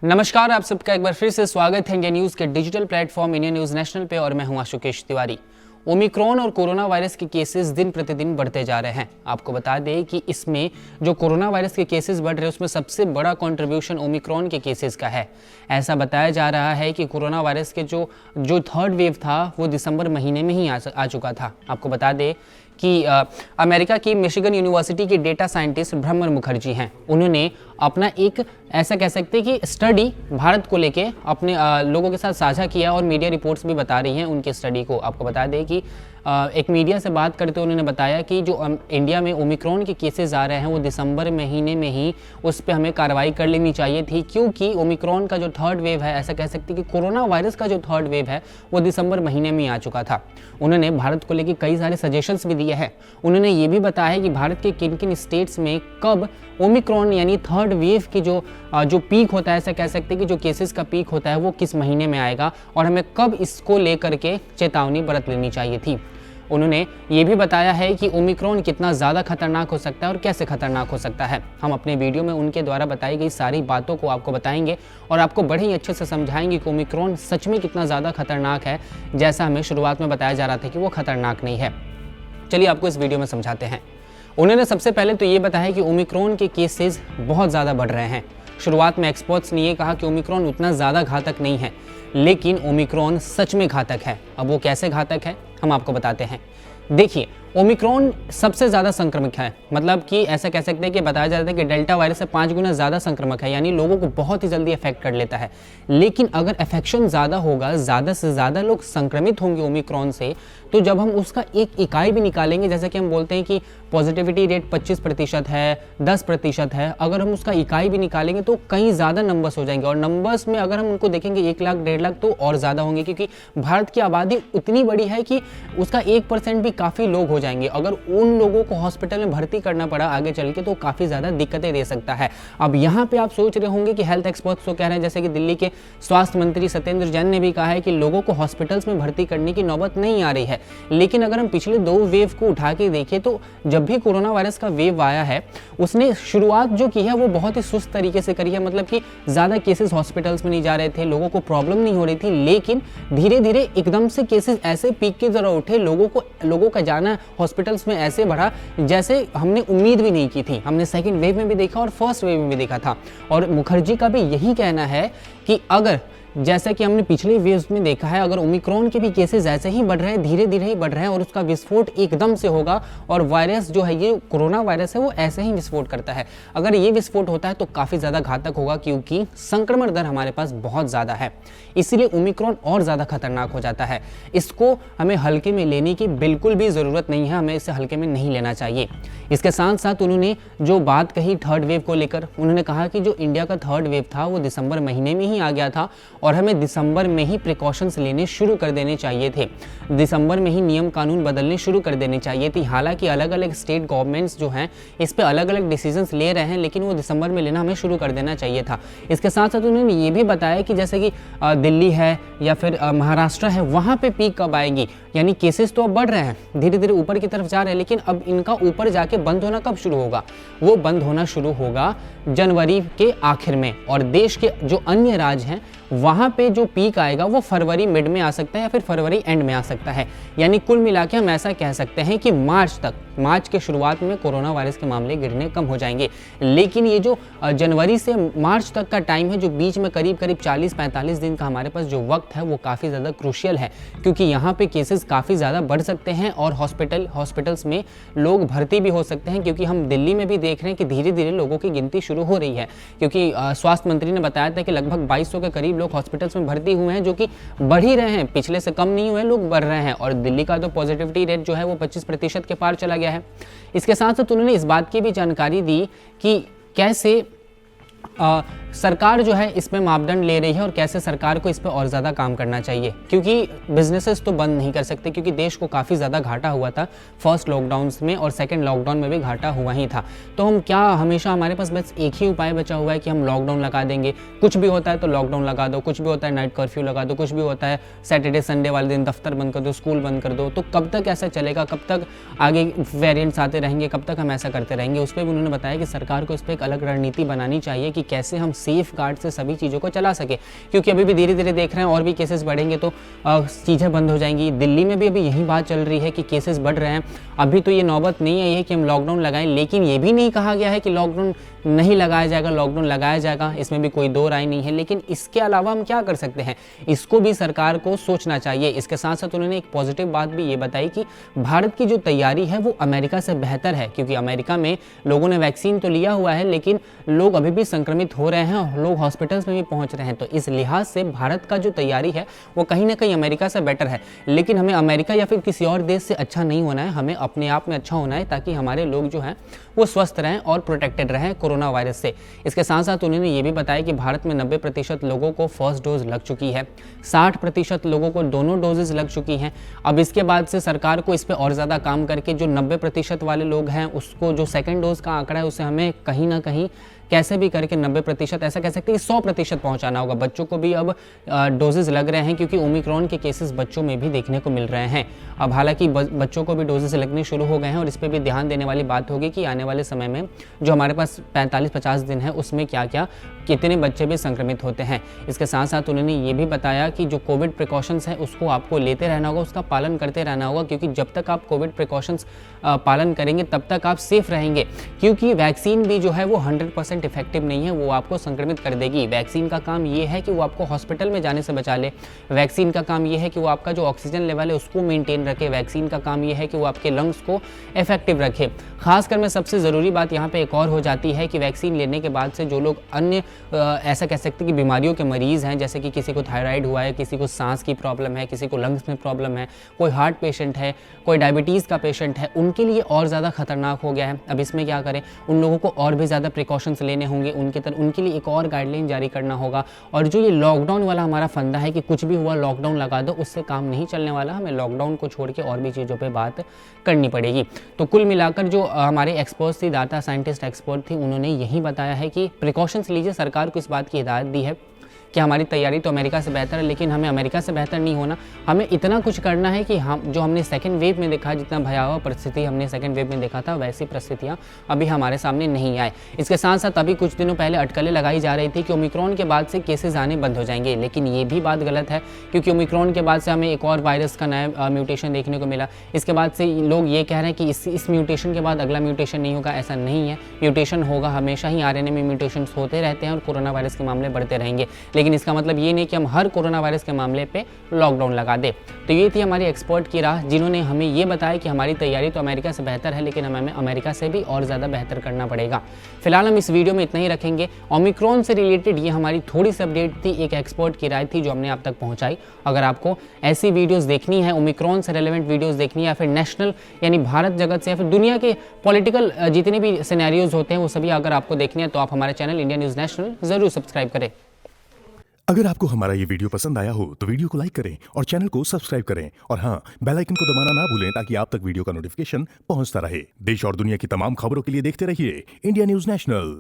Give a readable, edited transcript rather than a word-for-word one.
नमस्कार, आप सबका एक बार फिर से स्वागत है इंडिया न्यूज़ के digital platform India news national पे और मैं हूं आशुकेश तिवारी। ओमिक्रॉन और कोरोना वायरस के केसेस दिन प्रतिदिन बढ़ते जा रहे हैं। आपको बता दें कि इसमें जो कोरोना वायरस के केसेस बढ़ रहे हैं उसमें सबसे बड़ा कंट्रीब्यूशन ओमिक्रॉन के केसेस का है। ऐसा बताया जा रहा है कि कोरोना वायरस के जो थर्ड वेव था वो दिसंबर महीने में ही आ चुका था। आपको बता दें कि अमेरिका की मिशिगन यूनिवर्सिटी के डेटा साइंटिस्ट भ्रमर मुखर्जी हैं। उन्होंने अपना एक ऐसा कह सकते हैं कि स्टडी भारत को लेके अपने लोगों के साथ साझा किया और मीडिया रिपोर्ट्स भी बता रही हैं उनके स्टडी को। आपको बता दें कि एक मीडिया से बात करते हुए उन्होंने बताया कि जो इंडिया में ओमिक्रॉन के केसेस आ रहे हैं वो दिसंबर महीने में ही उस पर हमें कार्रवाई कर लेनी चाहिए थी, क्योंकि ओमिक्रॉन का जो थर्ड वेव है, ऐसा कह सकते हैं कि कोरोना वायरस का जो थर्ड वेव है वो दिसंबर महीने में आ चुका था। उन्होंने भारत को लेकर कई सारे सजेशंस भी दिए हैं। उन्होंने ये भी बताया कि भारत के किन किन स्टेट्स में कब ओमिक्रॉन यानी थर्ड वेव की जो पीक होता है, ऐसा कह सकते हैं कि जो केसेस का पीक होता है वो किस महीने में आएगा और हमें कब इसको लेकर के चेतावनी बरत लेनी चाहिए थी। उन्होंने ये भी बताया है कि ओमिक्रॉन कितना ज़्यादा खतरनाक हो सकता है और कैसे खतरनाक हो सकता है। हम अपने वीडियो में उनके द्वारा बताई गई सारी बातों को आपको बताएंगे और आपको बड़े ही अच्छे से समझाएंगे कि ओमिक्रॉन सच में कितना ज़्यादा खतरनाक है, जैसा हमें शुरुआत में बताया जा रहा था कि वो खतरनाक नहीं है। चलिए आपको इस वीडियो में समझाते हैं। उन्होंने सबसे पहले तो ये बताया कि ओमिक्रॉन के केसेस बहुत ज़्यादा बढ़ रहे हैं। शुरुआत में एक्सपर्ट्स ने ये कहा कि ओमिक्रॉन उतना ज़्यादा घातक नहीं है, लेकिन ओमिक्रॉन सच में घातक है। अब वो कैसे घातक है हम आपको बताते हैं। देखिए, ओमिक्रॉन सबसे ज़्यादा संक्रमक है, मतलब कि ऐसा कह सकते हैं कि बताया जाता है कि डेल्टा वायरस से 5 गुना ज़्यादा संक्रमक है, यानी लोगों को बहुत ही जल्दी अफेक्ट कर लेता है। लेकिन अगर अफेक्शन ज़्यादा होगा, ज़्यादा से ज़्यादा लोग संक्रमित होंगे ओमिक्रॉन से, तो जब हम उसका एक इकाई भी निकालेंगे, जैसे कि हम बोलते हैं कि पॉजिटिविटी रेट 25% है, 10% है, अगर हम उसका इकाई भी निकालेंगे तो कई ज़्यादा नंबर्स हो जाएंगे। और नंबर्स में अगर हम उनको देखेंगे 1 लाख 1.5 लाख तो और ज़्यादा होंगे, क्योंकि भारत की आबादी उतनी बड़ी है कि उसका 1% भी काफ़ी लोग हो जाएंगे। अगर उन लोगों को हॉस्पिटल में भर्ती करना पड़ा आगे चल के तो काफ़ी ज़्यादा दिक्कतें दे सकता है। अब यहाँ पे आप सोच रहे होंगे कि हेल्थ एक्सपर्ट्स तो कह रहे हैं, जैसे कि दिल्ली के स्वास्थ्य मंत्री सत्येंद्र जैन ने भी कहा है कि लोगों को हॉस्पिटल्स में भर्ती करने की नौबत नहीं आ रही है। लेकिन अगर हम पिछले 2 वेव को उठा के देखें तो जब भी कोरोना वायरस का वेव आया है उसने शुरुआत जो की है वो बहुत ही सुस्त तरीके से करी है। मतलब कि ज़्यादा केसेस हॉस्पिटल्स में नहीं जा रहे थे, लोगों को प्रॉब्लम नहीं हो रही थी, लेकिन धीरे धीरे एकदम से केसेस ऐसे पीक की तरह उठे, लोगों का जाना हॉस्पिटल्स में ऐसे बढ़ा जैसे हमने उम्मीद भी नहीं की थी। हमने सेकंड वेव में भी देखा और फर्स्ट वेव में भी देखा था। और मुखर्जी का भी यही कहना है कि अगर जैसा कि हमने पिछले वेव्स में देखा है, अगर ओमिक्रॉन के भी केसेस ऐसे ही बढ़ रहे हैं, धीरे धीरे ही बढ़ रहे हैं और उसका विस्फोट एकदम से होगा, और वायरस जो है ये कोरोना वायरस है वो ऐसे ही विस्फोट करता है। अगर ये विस्फोट होता है तो काफ़ी ज़्यादा घातक होगा, क्योंकि संक्रमण दर हमारे पास बहुत ज़्यादा है, इसीलिए ओमिक्रॉन और ज़्यादा खतरनाक हो जाता है। इसको हमें हल्के में लेने की बिल्कुल भी ज़रूरत नहीं है, हमें इसे हल्के में नहीं लेना चाहिए। इसके साथ साथ उन्होंने जो बात कही थर्ड वेव को लेकर, उन्होंने कहा कि जो इंडिया का थर्ड वेव था वो दिसंबर महीने में ही आ गया था और हमें दिसंबर में ही प्रिकॉशंस लेने शुरू कर देने चाहिए थे, दिसंबर में ही नियम कानून बदलने शुरू कर देने चाहिए थे। हालांकि अलग अलग स्टेट गवर्नमेंट्स जो हैं इस पे अलग अलग डिसीजंस ले रहे हैं, लेकिन वो दिसंबर में लेना हमें शुरू कर देना चाहिए था। इसके साथ साथ उन्होंने ये भी बताया कि जैसे कि दिल्ली है या फिर महाराष्ट्र है, वहाँ पे पीक कब आएगी, यानी केसेस तो अब बढ़ रहे हैं, धीरे धीरे ऊपर की तरफ जा रहे हैं, लेकिन अब इनका ऊपर जाके बंद होना कब शुरू होगा? वो बंद होना शुरू होगा जनवरी के आखिर में, और देश के जो अन्य राज्य हैं वहाँ पे जो पीक आएगा वो फरवरी मिड में आ सकता है या फिर फरवरी एंड में आ सकता है। यानी कुल मिला के हम ऐसा कह सकते हैं कि मार्च के शुरुआत में कोरोना वायरस के मामले गिरने कम हो जाएंगे। लेकिन ये जो जनवरी से मार्च तक का टाइम है, जो बीच में करीब 40-45 दिन का हमारे पास जो वक्त है, वो काफ़ी ज़्यादा क्रूशियल है, क्योंकि यहाँ पे केसेस काफ़ी ज़्यादा बढ़ सकते हैं और हॉस्पिटल्स में लोग भर्ती भी हो सकते हैं, क्योंकि हम दिल्ली में भी देख रहे हैं कि धीरे धीरे लोगों की गिनती शुरू हो रही है। क्योंकि स्वास्थ्य मंत्री ने बताया था कि लगभग 2200 के करीब लोग हॉस्पिटल्स में भर्ती हुए हैं, जो कि बढ़ ही रहे हैं, पिछले से कम नहीं हुए, लोग बढ़ रहे हैं। और दिल्ली का तो पॉजिटिविटी रेट जो है वो 25% के पार चला गया है। इसके साथ साथ उन्होंने इस बात की भी जानकारी दी कि कैसे सरकार जो है इस पे मापदंड ले रही है और कैसे सरकार को इस पे और ज़्यादा काम करना चाहिए, क्योंकि बिजनेसेस तो बंद नहीं कर सकते, क्योंकि देश को काफ़ी ज़्यादा घाटा हुआ था फर्स्ट लॉकडाउन्स में और सेकंड लॉकडाउन में भी घाटा हुआ ही था। तो हम क्या हमेशा हमारे पास बस एक ही उपाय बचा हुआ है कि हम लॉकडाउन लगा देंगे, कुछ भी होता है तो लॉकडाउन लगा दो, कुछ भी होता है नाइट कर्फ्यू लगा दो, कुछ भी होता है सैटरडे संडे वाले दिन दफ्तर बंद कर दो, स्कूल बंद कर दो। तो कब तक ऐसा चलेगा, कब तक आगे वेरिएंट्स आते रहेंगे, कब तक हम ऐसा करते रहेंगे? उस पर भी उन्होंने बताया कि सरकार को इस पर एक अलग रणनीति बनानी चाहिए कि कैसे हम सेफ गार्ड से सभी चीज़ों को चला सके, क्योंकि अभी भी धीरे धीरे देख रहे हैं और भी केसेस बढ़ेंगे तो चीज़ें बंद हो जाएंगी। दिल्ली में भी अभी यही बात चल रही है कि केसेस बढ़ रहे हैं। अभी तो ये नौबत नहीं आई है कि हम लॉकडाउन लगाएं, लेकिन ये भी नहीं कहा गया है कि लॉकडाउन नहीं लगाया जाएगा, लॉकडाउन लगाया जाएगा, इसमें भी कोई दो राय नहीं है। लेकिन इसके अलावा हम क्या कर सकते हैं, इसको भी सरकार को सोचना चाहिए। इसके साथ साथ उन्होंने एक पॉजिटिव बात भी ये बताई कि भारत की जो तैयारी है वो अमेरिका से बेहतर है, क्योंकि अमेरिका में लोगों ने वैक्सीन तो लिया हुआ है लेकिन लोग अभी भी संक्रमित हो रहे हैं और लोग हॉस्पिटल्स में भी पहुंच रहे हैं। तो इस लिहाज से भारत का जो तैयारी है वो कहीं ना कहीं अमेरिका से बेटर है। लेकिन हमें अमेरिका या फिर किसी और देश से अच्छा नहीं होना है, हमें अपने आप में अच्छा होना है ताकि हमारे लोग जो हैं वो स्वस्थ रहें और प्रोटेक्टेड रहें कोरोना वायरस से। इसके साथ साथ उन्होंने ये भी बताया कि भारत में 90% लोगों को फर्स्ट डोज लग चुकी है, 60% लोगों को दोनों डोजेज लग चुकी हैं। अब इसके बाद से सरकार को इस पर और ज़्यादा काम करके जो 90% वाले लोग हैं उसको जो सेकेंड डोज का आंकड़ा है उसे हमें कहीं ना कहीं कैसे भी करके 90%, ऐसा कह सकते हैं 100% पहुंचाना होगा। बच्चों को भी अब डोजेज लग रहे हैं क्योंकि ओमिक्रॉन के केसेस बच्चों में भी देखने को मिल रहे हैं। अब हालांकि बच्चों को भी डोजेज लगने शुरू हो गए हैं और इस पर भी ध्यान देने वाली बात होगी कि आने वाले समय में जो हमारे पास 45-50 दिन है उसमें कितने बच्चे भी संक्रमित होते हैं। इसके साथ साथ उन्होंने ये भी बताया कि जो कोविड प्रिकॉशंस हैं उसको आपको लेते रहना होगा, उसका पालन करते रहना होगा, क्योंकि जब तक आप कोविड प्रिकॉशंस पालन करेंगे तब तक आप सेफ रहेंगे। क्योंकि वैक्सीन भी जो है वो 100% इफेक्टिव नहीं है, वो आपको संक्रमित कर देगी। वैक्सीन का काम ये है कि वो आपको हॉस्पिटल में जाने से बचा ले, वैक्सीन का काम ये है कि वो आपका जो ऑक्सीजन लेवल है उसको मेंटेन रखे, वैक्सीन का काम ये है कि वो आपके लंग्स को इफेक्टिव रखे। खासकर में सबसे ज़रूरी बात यहाँ पे एक और हो जाती है कि वैक्सीन लेने के बाद से जो लोग अन्य ऐसा कह सकते हैं कि बीमारियों के मरीज़ हैं, जैसे कि किसी को थायराइड हुआ है, किसी को सांस की प्रॉब्लम है, किसी को लंग्स में प्रॉब्लम है, कोई हार्ट पेशेंट है, कोई डायबिटीज़ का पेशेंट है, उनके लिए और ज़्यादा खतरनाक हो गया है। अब इसमें क्या करें, उन लोगों को और भी ज़्यादा प्रिकॉशंस लेने होंगे, उनके लिए एक और गाइडलाइन जारी करना होगा। और जो ये लॉकडाउन वाला हमारा फंदा है कि कुछ भी हुआ लॉकडाउन लगा दो, उससे काम नहीं चलने वाला। हमें लॉकडाउन को छोड़ के और भी चीज़ों पे बात करनी पड़ेगी। तो कुल मिलाकर जो हमारे एक्सपर्ट्स थी, डाटा साइंटिस्ट एक्सपर्ट थी, उन्होंने यही बताया है कि प्रिकॉशंस लीजिए। सरकार को इस बात की हिदायत दी है कि हमारी तैयारी तो अमेरिका से बेहतर है, लेकिन हमें अमेरिका से बेहतर नहीं होना। हमें इतना कुछ करना है कि हमने सेकंड वेव में देखा, जितना भयावह परिस्थिति हमने सेकंड वेव में देखा था, वैसी परिस्थितियां अभी हमारे सामने नहीं आए। इसके साथ साथ अभी कुछ दिनों पहले अटकलें लगाई जा रही थी कि ओमिक्रॉन के बाद से केसेस आने बंद हो जाएंगे, लेकिन ये भी बात गलत है, क्योंकि ओमिक्रॉन के बाद से हमें एक और वायरस का नया म्यूटेशन देखने को मिला। इसके बाद से लोग ये कह रहे हैं कि इस म्यूटेशन के बाद अगला म्यूटेशन नहीं होगा। ऐसा नहीं है, म्यूटेशन होगा, हमेशा ही RNA में म्यूटेशन होते रहते हैं और कोरोना वायरस के मामले बढ़ते रहेंगे। लेकिन इसका मतलब ये नहीं कि हम हर कोरोना वायरस के मामले पे लॉकडाउन लगा दे। तो ये थी हमारी एक्सपर्ट की राह, जिन्होंने हमें ये बताया कि हमारी तैयारी तो अमेरिका से बेहतर है, लेकिन हमें अमेरिका से भी और ज़्यादा बेहतर करना पड़ेगा। फिलहाल हम इस वीडियो में इतना ही रखेंगे। ओमिक्रॉन से रिलेटेड ये हमारी थोड़ी सी अपडेट थी, एक एक्सपर्ट की राय थी जो हमने आप तक पहुँचाई। अगर आपको ऐसी वीडियोज़ देखनी है, ओमिक्रॉन से रिलेवेंट वीडियोज़ देखनी है, या फिर नेशनल यानी भारत जगत से या फिर दुनिया के पॉलिटिकल जितने भी सिनेरियोज होते हैं वो सभी अगर आपको देखनी है, तो आप हमारे चैनल इंडिया न्यूज़ नेशनल ज़रूर सब्सक्राइब करें। अगर आपको हमारा ये वीडियो पसंद आया हो तो वीडियो को लाइक करें और चैनल को सब्सक्राइब करें, और हाँ, बेल आइकन को दबाना ना भूलें ताकि आप तक वीडियो का नोटिफिकेशन पहुंचता रहे। देश और दुनिया की तमाम खबरों के लिए देखते रहिए इंडिया न्यूज़ नेशनल।